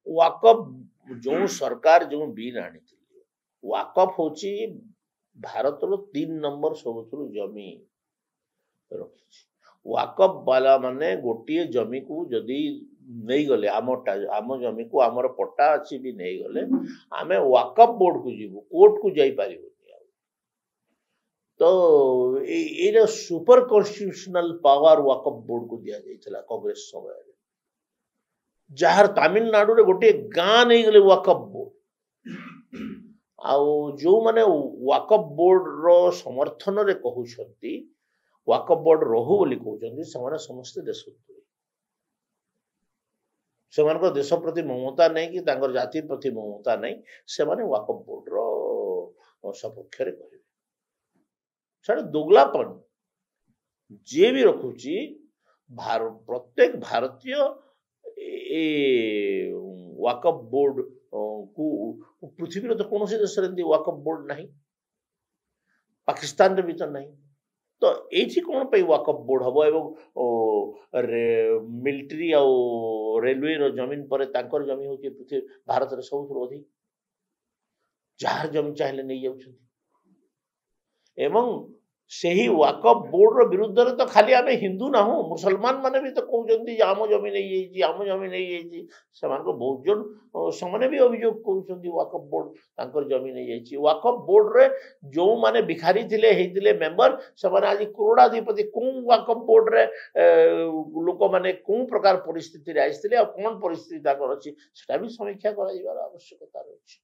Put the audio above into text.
वाकफ जो सरकार जो बिल आनी वाकफ होची भारत रो 3 नंबर सबुठु जमी रखी वाकफ वाला माने गोटे जमी को जदि नहीं गले आम जमी को आमर पट्टा अच्छी भी नहीं गले आमे वाकफ बोर्ड को जीवु कोर्ट को जाई पारिबो तो ये सुपर कॉन्स्टिट्यूशनल पावर वाकफ बोर्ड को दिया जाइछला कांग्रेस समय जहार तमिलनाडु रे गोटे गाँ नहीं गले वाकफ बोर्ड आउ जो माने वाकफ बोर्ड रो समर्थन रे कहउछंती वाकफ बोर्ड रहू बोली कहउछंती समाने समस्त देशद्रोही सेमानको देश प्रति ममता नहीं कि तांकर जाति प्रति ममता नहीं सेमाने वाकफ बोर्ड रो सपक्ष रे कहबे साडे दोगलापन जे भी रखुची प्रत्येक भारतीय ए वाकफ बोर्ड को पृथ्वी तो कौन सी देश वाकफ बोर्ड नहीं पाकिस्तान रे भी तो नहीं तो ये कौन पे वाकफ बोर्ड हम एवं मिलिट्री आ रेलवे रो जमीन पर तांकर जमी होची पृथ्वी भारत रे सबुठ अधिक जार जमी चाहिले नहीं जाउछथि एवं सही वाकफ बोर्ड रो विरुद्ध रे तो खाली आमे हिंदू ना हो मुसलमान माने भी तो कहउछंती आम जमी नहीं जाइछि आम जमी नहीं जाइछि समान को बहुत जन समाने भी अभियोग कहउछंती वाकफ बोर्ड तांकर जमी नहीं जाइछि वाकफ बोर्ड रे जो माने भिखारी थिले हेतिले मेंबर समान आज करोड़ाधिपति कोन वाकफ बोर्ड रे लोक माने कोन प्रकार परिस्थिति रे आइथिले आ कोन परिस्थिति ताकर अछि सेटा भी समीक्षा करा जिवार आवश्यकता रहछि।